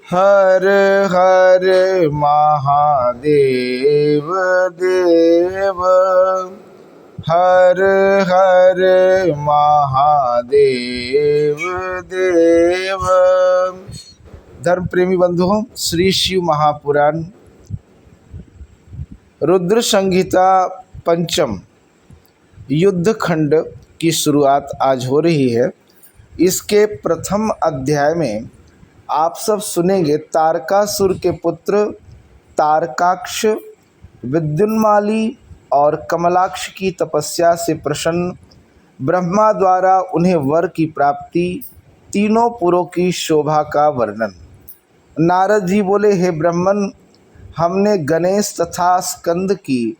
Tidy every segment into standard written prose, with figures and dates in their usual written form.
हर हर महादेव देव, हर हर महादेव देव। धर्म प्रेमी बंधुओं, श्री शिव महापुराण रुद्र संहिता पंचम युद्ध खंड की शुरुआत आज हो रही है। इसके प्रथम अध्याय में आप सब सुनेंगे तारकासुर के पुत्र तारकाक्ष विद्युन्माली और कमलाक्ष की तपस्या से प्रसन्न ब्रह्मा द्वारा उन्हें वर की प्राप्ति, तीनों पुरों की शोभा का वर्णन। नारद जी बोले, हे ब्रह्मन, हमने गणेश तथा स्कंद की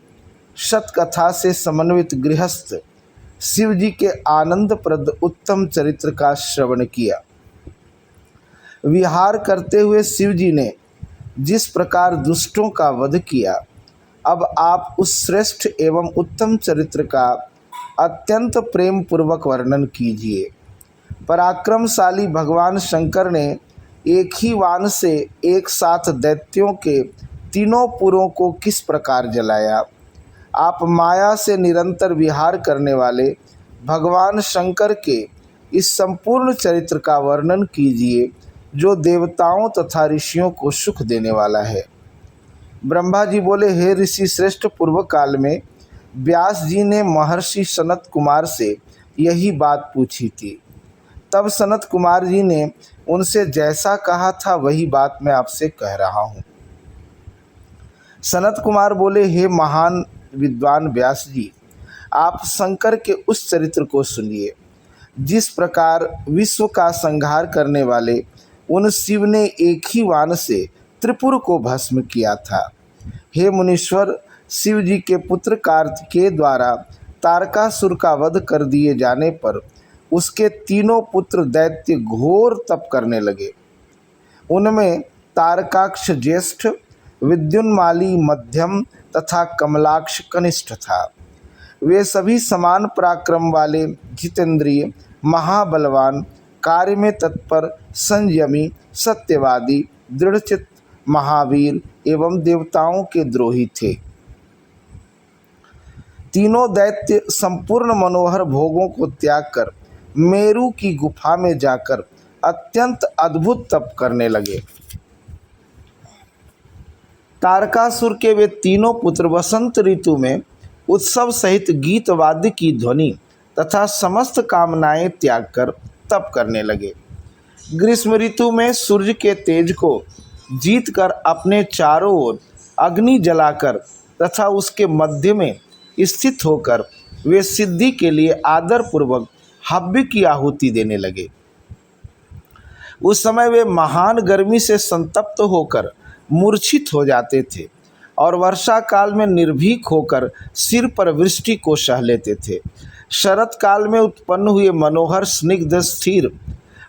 शतकथा से समन्वित गृहस्थ शिव जी के आनंदप्रद उत्तम चरित्र का श्रवण किया। विहार करते हुए शिव जी ने जिस प्रकार दुष्टों का वध किया, अब आप उस श्रेष्ठ एवं उत्तम चरित्र का अत्यंत प्रेम पूर्वक वर्णन कीजिए। पराक्रमशाली भगवान शंकर ने एक ही वाण से एक साथ दैत्यों के तीनों पुरों को किस प्रकार जलाया। आप माया से निरंतर विहार करने वाले भगवान शंकर के इस संपूर्ण चरित्र का वर्णन कीजिए, जो देवताओं तथा ऋषियों को सुख देने वाला है। ब्रह्मा जी बोले, हे ऋषि श्रेष्ठ, पूर्व काल में व्यास जी ने महर्षि सनत कुमार से यही बात पूछी थी। तब सनत कुमार जी ने उनसे जैसा कहा था वही बात मैं आपसे कह रहा हूँ। सनत कुमार बोले, हे महान विद्वान व्यास जी, आप शंकर के उस चरित्र को सुनिए जिस प्रकार विश्व का संहार करने वाले उन शिव ने एक ही वाण से त्रिपुर को भस्म किया था। हे मुनीश्वर, शिव जी के पुत्र कार्तिकेय द्वारा तारकासुर का वध कर दिए जाने पर उसके तीनों पुत्र दैत्य घोर तप करने लगे। उनमें तारकाक्ष ज्येष्ठ, विद्युन्माली मध्यम तथा कमलाक्ष कनिष्ठ था। वे सभी समान पराक्रम वाले, जितेंद्रिय, महाबलवान, कार्य में तत्पर, संयमी, सत्यवादी, दृढ़चित्त, महावीर एवं देवताओं के द्रोही थे। तीनों दैत्य संपूर्ण मनोहर भोगों को त्याग कर मेरु की गुफा में जाकर अत्यंत अद्भुत तप करने लगे। तारकासुर के वे तीनों पुत्र वसंत ऋतु में उत्सव सहित गीत वाद्य की ध्वनि तथा समस्त कामनाएं त्याग कर तप करने लगे। ग्रीष्म ऋतु में सूर्य के तेज को जीत कर अपने चारों ओर अग्नि जलाकर तथा उसके मध्य में स्थित होकर वे सिद्धि के लिए आदर पूर्वक हव्य की आहुति देने लगे। उस समय वे महान गर्मी से संतप्त होकर मूर्छित हो जाते थे और वर्षा काल में निर्भीक होकर सिर पर वृष्टि को सह लेते थे। शरत काल में उत्पन्न हुए मनोहर स्निग्ध स्थिर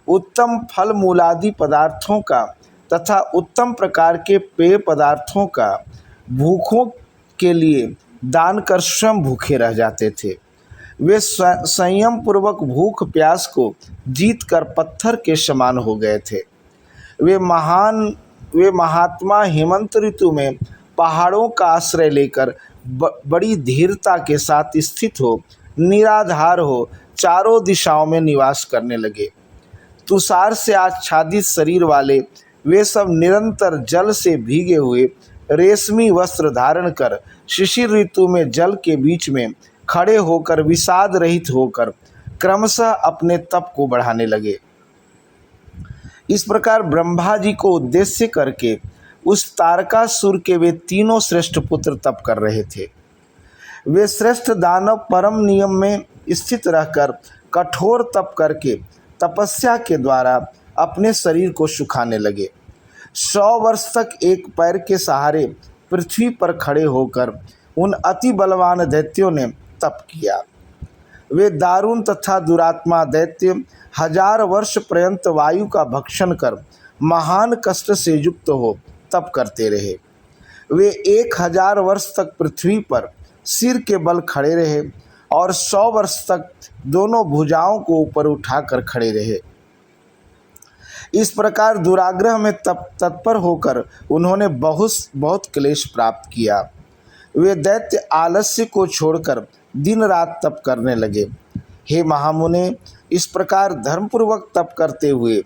उत्तम फल मूलादि पदार्थों का तथा उत्तम प्रकार के पेय पदार्थों का भूखों के लिए दान कर स्वयं भूखे रह जाते थे। वे संयम पूर्वक भूख प्यास को जीत कर पत्थर के समान हो गए थे। वे महात्मा हेमंत ऋतु में पहाड़ों का आश्रय लेकर बड़ी धीरता के साथ स्थित हो, निराधार हो, चारों दिशाओं में निवास करने लगे। तुषार से आच्छादित शरीर वाले वे सब निरंतर जल से भीगे हुए रेशमी वस्त्र धारण कर शिशिर ऋतु में जल के बीच में खड़े होकर विषाद रहित होकर क्रमशः अपने तप को बढ़ाने लगे। इस प्रकार ब्रह्मा जी को उद्देश्य करके उस तारकासुर के वे तीनों श्रेष्ठ पुत्र तप कर रहे थे। वे श्रेष्ठ दानव परम नियम में स्थित रहकर कठोर तप करके तपस्या के द्वारा अपने शरीर को सुखाने लगे। 100 वर्ष तक एक पैर के सहारे पृथ्वी पर खड़े होकर उन अति बलवान दैत्यों ने तप किया। वे दारुण तथा दुरात्मा दैत्य 1000 वर्ष पर्यंत वायु का भक्षण कर महान कष्ट से युक्त हो तप करते रहे। वे 1000 वर्ष तक पृथ्वी पर सिर के बल खड़े रहे और 100 वर्ष तक दोनों भुजाओं को ऊपर उठाकर खड़े रहे। इस प्रकार दुराग्रह में तत्पर होकर उन्होंने बहुत क्लेश प्राप्त किया। वे दैत्य आलस्य को छोड़कर दिन रात तप करने लगे। हे महामुने, इस प्रकार धर्मपूर्वक तप करते हुए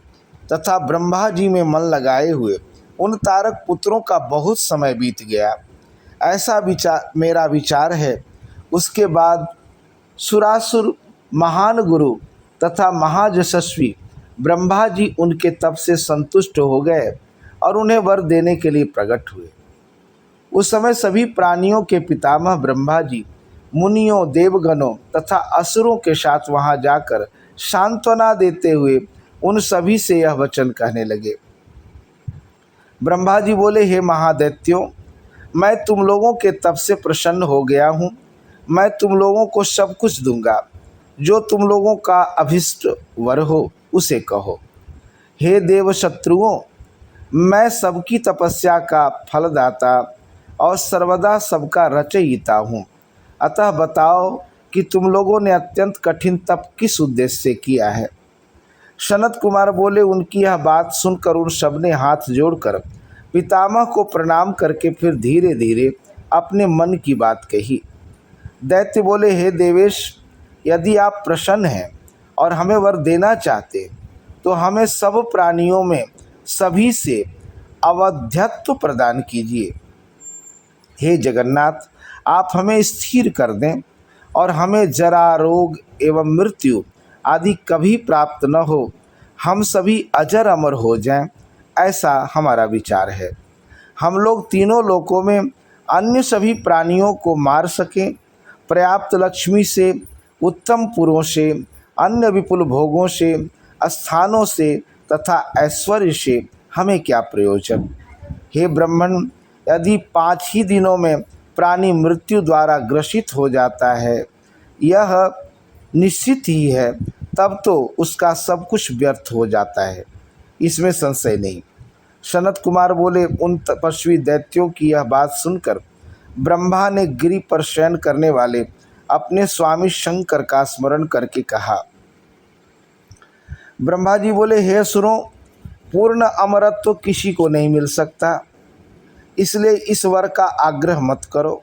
तथा ब्रह्मा जी में मन लगाए हुए उन तारक पुत्रों का बहुत समय बीत गया, ऐसा मेरा विचार है। उसके बाद सुरासुर महान गुरु तथा महायशस्वी ब्रह्मा जी उनके तप से संतुष्ट हो गए और उन्हें वर देने के लिए प्रकट हुए। उस समय सभी प्राणियों के पितामह ब्रह्मा जी मुनियों, देवगणों तथा असुरों के साथ वहां जाकर सांत्वना देते हुए उन सभी से यह वचन कहने लगे। ब्रह्मा जी बोले, हे महादैत्यों, मैं तुम लोगों के तप से प्रसन्न हो गया हूँ। मैं तुम लोगों को सब कुछ दूंगा, जो तुम लोगों का अभिष्ट वर हो उसे कहो। हे देव शत्रुओं, मैं सबकी तपस्या का फलदाता और सर्वदा सबका रचयिता हूँ। अतः बताओ कि तुम लोगों ने अत्यंत कठिन तप किस उद्देश्य से किया है। सनत कुमार बोले, उनकी यह बात सुनकर उन सब ने हाथ जोड़कर पितामह को प्रणाम करके फिर धीरे धीरे अपने मन की बात कही। दैत्य बोले, हे देवेश, यदि आप प्रसन्न हैं और हमें वर देना चाहते तो हमें सब प्राणियों में सभी से अवध्यत्व प्रदान कीजिए। हे जगन्नाथ, आप हमें स्थिर कर दें और हमें जरा, रोग एवं मृत्यु आदि कभी प्राप्त न हो, हम सभी अजर अमर हो जाएं, ऐसा हमारा विचार है। हम लोग तीनों लोकों में अन्य सभी प्राणियों को मार सकें। पर्याप्त लक्ष्मी से, उत्तम पुरों से, अन्य विपुल भोगों से, स्थानों से तथा ऐश्वर्य से हमें क्या प्रयोजन। हे ब्राह्मण, यदि 5 ही दिनों में प्राणी मृत्यु द्वारा ग्रसित हो जाता है, यह निश्चित ही है, तब तो उसका सब कुछ व्यर्थ हो जाता है, इसमें संशय नहीं। सनत कुमार बोले, उन तपस्वी दैत्यों की यह बात सुनकर ब्रह्मा ने गिरि पर शयन करने वाले अपने स्वामी शंकर का स्मरण करके कहा। ब्रह्मा जी बोले, हे असुरों, पूर्ण अमरत्व किसी को नहीं मिल सकता, इसलिए इस वर का आग्रह मत करो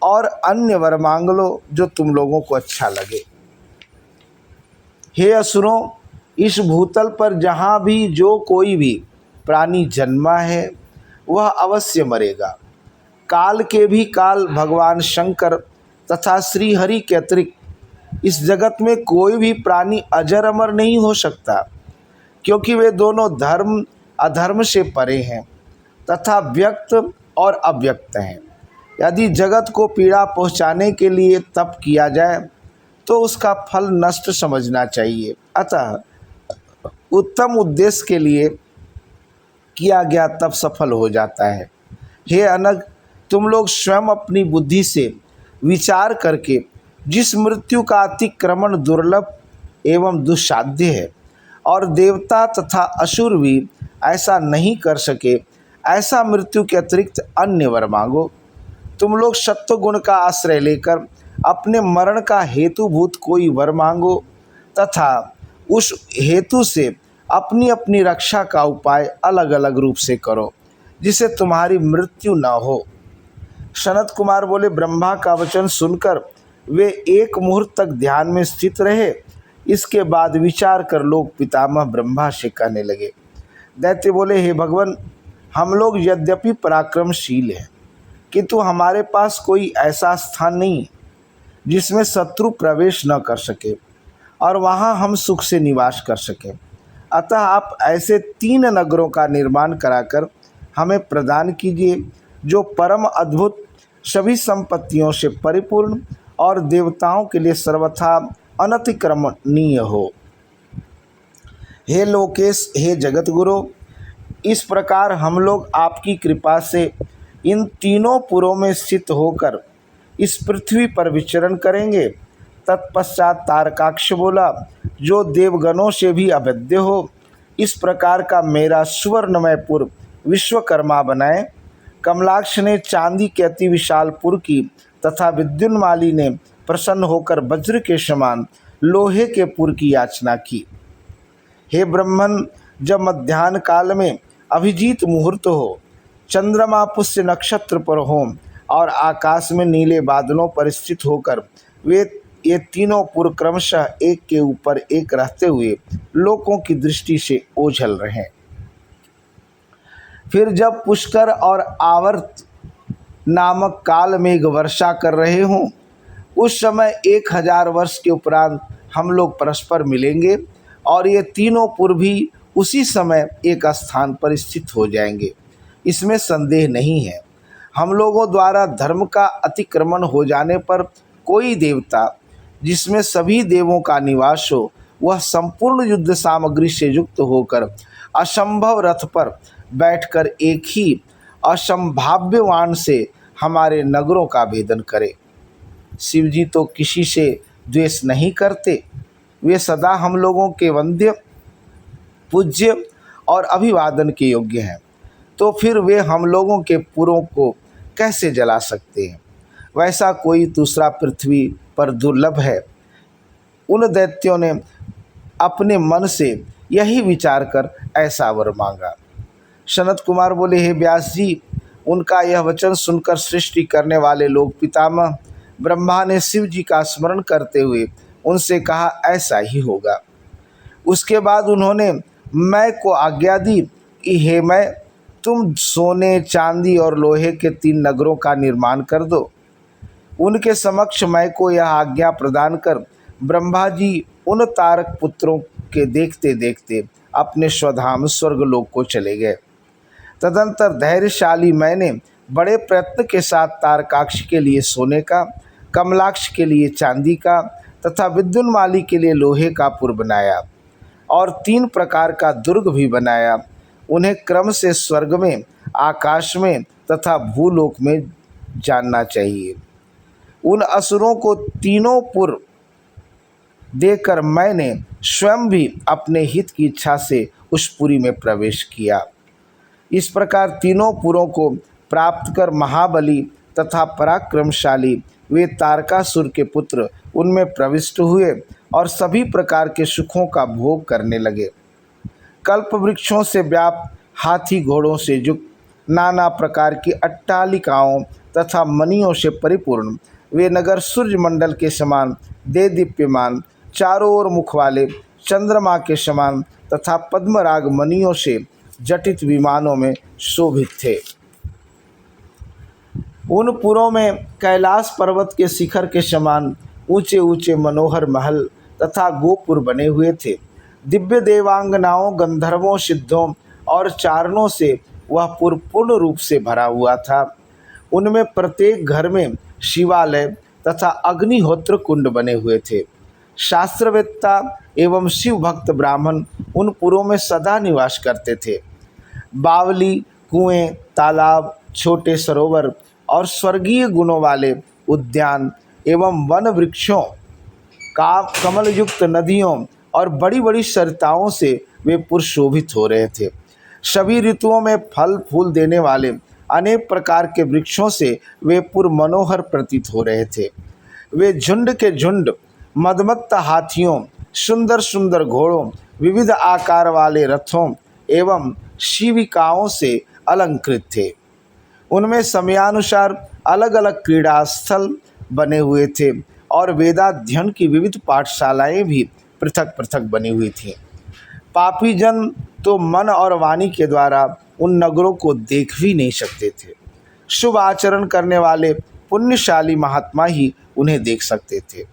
और अन्य वर मांग लो जो तुम लोगों को अच्छा लगे। हे असुरों, इस भूतल पर जहाँ भी जो कोई भी प्राणी जन्मा है वह अवश्य मरेगा। काल के भी काल भगवान शंकर तथा श्री हरि के अतिरिक्त इस जगत में कोई भी प्राणी अजर अमर नहीं हो सकता, क्योंकि वे दोनों धर्म अधर्म से परे हैं तथा व्यक्त और अव्यक्त हैं। यदि जगत को पीड़ा पहुंचाने के लिए तप किया जाए तो उसका फल नष्ट समझना चाहिए। अतः उत्तम उद्देश्य के लिए किया गया तप सफल हो जाता है। हे अनग, तुम लोग स्वयं अपनी बुद्धि से विचार करके जिस मृत्यु का अतिक्रमण दुर्लभ एवं दुस्साध्य है और देवता तथा असुर भी ऐसा नहीं कर सके, ऐसा मृत्यु के अतिरिक्त अन्य वर मांगो। तुम लोग सत्व गुण का आश्रय लेकर अपने मरण का हेतुभूत कोई वर मांगो तथा उस हेतु से अपनी अपनी रक्षा का उपाय अलग अलग रूप से करो, जिससे तुम्हारी मृत्यु न हो। सनत कुमार बोले, ब्रह्मा का वचन सुनकर वे एक मुहूर्त तक ध्यान में स्थित रहे। इसके बाद विचार कर लोग पितामह ब्रह्मा से कहने लगे। दैत्य बोले, हे भगवान, हम लोग यद्यपि पराक्रमशील हैं, किंतु हमारे पास कोई ऐसा स्थान नहीं जिसमें शत्रु प्रवेश न कर सके और वहाँ हम सुख से निवास कर सकें। अतः आप ऐसे 3 नगरों का निर्माण कराकर हमें प्रदान कीजिए, जो परम अद्भुत, सभी संपत्तियों से परिपूर्ण और देवताओं के लिए सर्वथा अनतिक्रमणीय हो। हे लोकेश, हे जगत गुरु, इस प्रकार हम लोग आपकी कृपा से इन तीनों पुरों में स्थित होकर इस पृथ्वी पर विचरण करेंगे। तत्पश्चात तारकाक्ष बोला, जो देवगणों से भी अभेद्य हो, इस प्रकार का मेरा सुवर्णमय पुर विश्वकर्मा बनाए। कमलाक्ष ने चांदी के अति विशाल पुर की तथा विद्युन्माली ने प्रसन्न होकर वज्र के समान लोहे के पुर की याचना की। हे ब्रह्मन, जब मध्याह्न काल में अभिजीत मुहूर्त हो, चंद्रमा पुष्य नक्षत्र पर हो और आकाश में नीले बादलों पर स्थित होकर ये तीनों पुर क्रमशः एक के ऊपर एक रहते हुए लोगों की दृष्टि से ओझल रहे। फिर जब पुष्कर और आवर्त नामक काल मेघ वर्षा कर रहे हों, उस समय 1000 वर्ष के उपरांत हम लोग परस्पर मिलेंगे और ये तीनों पुर भी उसी समय एक स्थान पर स्थित हो जाएंगे, इसमें संदेह नहीं है। हम लोगों द्वारा धर्म का अतिक्रमण हो जाने पर कोई देवता जिसमें सभी देवों का निवास हो, वह संपूर्ण युद्ध सामग्री से युक्त होकर असंभव रथ पर बैठकर एक ही असंभाव्यवान से हमारे नगरों का भेदन करे। शिव जी तो किसी से द्वेष नहीं करते, वे सदा हम लोगों के वंद्य, पूज्य और अभिवादन के योग्य हैं, तो फिर वे हम लोगों के पुरों को कैसे जला सकते हैं। वैसा कोई दूसरा पृथ्वी पर दुर्लभ है। उन दैत्यों ने अपने मन से यही विचार कर ऐसा वर मांगा। सनत कुमार बोले, हे व्यास जी, उनका यह वचन सुनकर सृष्टि करने वाले लोग पितामह ब्रह्मा ने शिव जी का स्मरण करते हुए उनसे कहा, ऐसा ही होगा। उसके बाद उन्होंने मैं को आज्ञा दी कि हे मैं, तुम सोने, चांदी और लोहे के 3 नगरों का निर्माण कर दो। उनके समक्ष मैं को यह आज्ञा प्रदान कर ब्रह्मा जी उन तारक पुत्रों के देखते देखते अपने स्वधाम स्वर्गलोक को चले गए। तदंतर धैर्यशाली मैंने बड़े प्रयत्न के साथ तारकाक्ष के लिए सोने का, कमलाक्ष के लिए चांदी का तथा विद्युन्माली के लिए लोहे का पुर बनाया और 3 प्रकार का दुर्ग भी बनाया। उन्हें क्रम से स्वर्ग में, आकाश में तथा भूलोक में जानना चाहिए। उन असुरों को तीनों पुर देकर मैंने स्वयं भी अपने हित की इच्छा से उस पुरी में प्रवेश किया। इस प्रकार तीनों पुरों को प्राप्त कर महाबली तथा पराक्रमशाली वे तारकासुर के पुत्र उनमें प्रविष्ट हुए और सभी प्रकार के सुखों का भोग करने लगे। कल्प वृक्षों से व्याप्त, हाथी घोड़ों से युक्त, नाना प्रकार की अट्टालिकाओं तथा मणियों से परिपूर्ण वे नगर सूर्यमंडल के समान देदीप्यमान, चारों ओर मुख वाले चंद्रमा के समान तथा पद्मराग मणियों से जटित विमानों में शोभित थे। उन पुरों में कैलाश पर्वत के शिखर के समान ऊंचे ऊंचे मनोहर महल तथा गोपुर बने हुए थे। दिव्य देवांगनाओं, गंधर्वों, सिद्धों और चारणों से वह पुर पूर्ण रूप से भरा हुआ था। उनमें प्रत्येक घर में शिवालय तथा अग्निहोत्र कुंड बने हुए थे। शास्त्रवेत्ता एवं शिव भक्त ब्राह्मण उन पुरों में सदा निवास करते थे। बावली, कुएं, तालाब, छोटे सरोवर और स्वर्गीय गुणों वाले उद्यान एवं वन वृक्षों का, कमल युक्त नदियों और बड़ी बड़ी सरिताओं से वे पुर शोभित हो रहे थे। सभी ऋतुओं में फल फूल देने वाले अनेक प्रकार के वृक्षों से वे पुर मनोहर प्रतीत हो रहे थे। वे झुंड के झुंड मदमत्त हाथियों, सुंदर सुंदर घोड़ों, विविध आकार वाले रथों एवं शिविकाओं से अलंकृत थे। उनमें समयानुसार अलग अलग क्रीड़ा स्थल बने हुए थे और वेदाध्ययन की विविध पाठशालाएं भी पृथक पृथक बनी हुई थीं। पापी जन तो मन और वाणी के द्वारा उन नगरों को देख भी नहीं सकते थे। शुभ आचरण करने वाले पुण्यशाली महात्मा ही उन्हें देख सकते थे।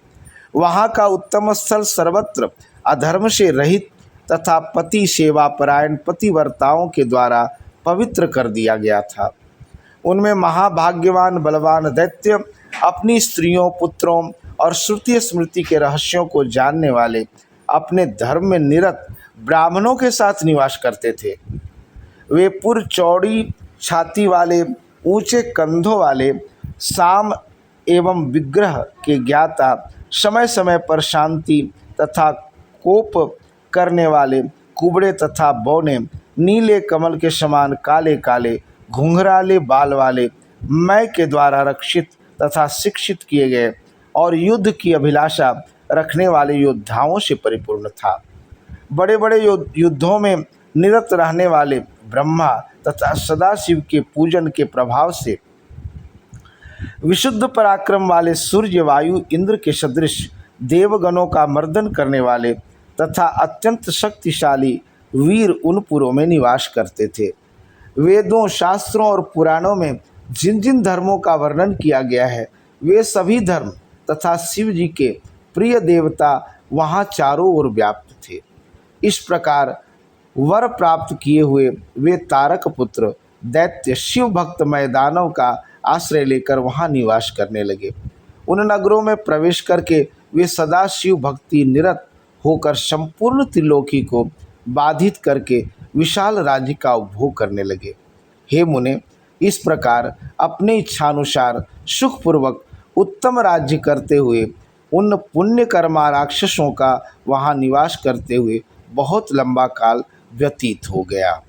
वहाँ का उत्तम स्थल सर्वत्र अधर्म से रहित तथा पति सेवा परायण पतिव्रताओं के द्वारा पवित्र कर दिया गया था। उनमें महाभाग्यवान बलवान दैत्य अपनी स्त्रियों, पुत्रों और श्रुति स्मृति के रहस्यों को जानने वाले अपने धर्म में निरत ब्राह्मणों के साथ निवास करते थे। वे पुर चौड़ी छाती वाले, ऊंचे कंधों वाले, साम एवं विग्रह के ज्ञाता, समय समय पर शांति तथा कोप करने वाले, कुबड़े तथा बौने, नीले कमल के समान काले काले घुंघराले बाल वाले, मैं के द्वारा रक्षित तथा शिक्षित किए गए और युद्ध की अभिलाषा रखने वाले योद्धाओं से परिपूर्ण था। बड़े बड़े युद्धों में निरत रहने वाले ब्रह्मा तथा सदाशिव के पूजन के प्रभाव से विशुद्ध पराक्रम वाले सूर्य, वायु, इंद्र के सदृश देवगणों का मर्दन करने वाले तथा अत्यंत शक्तिशाली वीर उन पुरों में निवास करते थे। वेदों, शास्त्रों और पुराणों में जिन जिन धर्मों का वर्णन किया गया है, वे सभी धर्म तथा शिव जी के प्रिय देवता वहाँ चारों ओर व्याप्त थे। इस प्रकार वर प्राप्त किए हुए वे तारक पुत्र दैत्य शिव भक्त मैदानों का आश्रय लेकर वहाँ निवास करने लगे। उन नगरों में प्रवेश करके वे सदा शिव भक्ति निरत होकर संपूर्ण त्रिलोकी को बाधित करके विशाल राज्य का उपभोग करने लगे। हे मुने, इस प्रकार अपने इच्छानुसार सुखपूर्वक उत्तम राज्य करते हुए उन पुण्यकर्मा राक्षसों का वहाँ निवास करते हुए बहुत लंबा काल व्यतीत हो गया।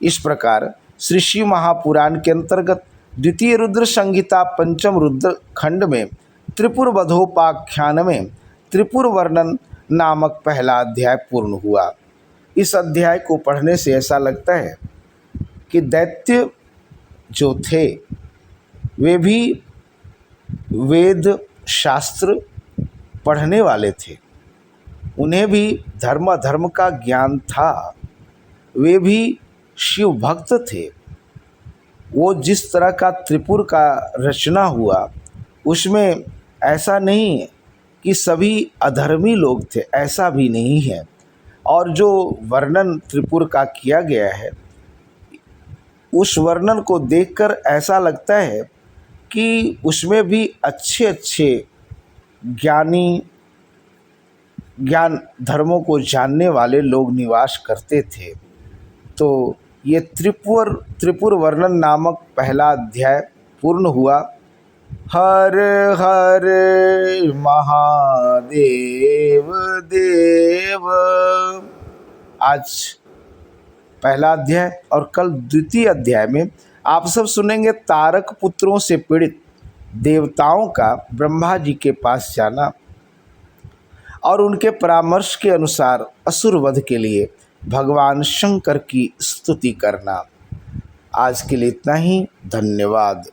इस प्रकार श्री शिव महापुराण के अंतर्गत द्वितीय रुद्र संहिता पंचम रुद्र खंड में त्रिपुर वधोपाख्यान में त्रिपुर वर्णन नामक पहला अध्याय पूर्ण हुआ। इस अध्याय को पढ़ने से ऐसा लगता है कि दैत्य जो थे वे भी वेद शास्त्र पढ़ने वाले थे, उन्हें भी धर्म अधर्म का ज्ञान था, वे भी शिव भक्त थे। वो जिस तरह का त्रिपुर का रचना हुआ उसमें ऐसा नहीं है कि सभी अधर्मी लोग थे, ऐसा भी नहीं है। और जो वर्णन त्रिपुर का किया गया है उस वर्णन को देखकर ऐसा लगता है कि उसमें भी अच्छे अच्छे ज्ञानी, ज्ञान धर्मों को जानने वाले लोग निवास करते थे। तो ये त्रिपुर वर्णन नामक पहला अध्याय पूर्ण हुआ। हर हर महादेव देव। आज पहला अध्याय और कल द्वितीय अध्याय में आप सब सुनेंगे तारक पुत्रों से पीड़ित देवताओं का ब्रह्मा जी के पास जाना और उनके परामर्श के अनुसार असुर वध के लिए भगवान शंकर की स्तुति करना। आज के लिए इतना ही। धन्यवाद।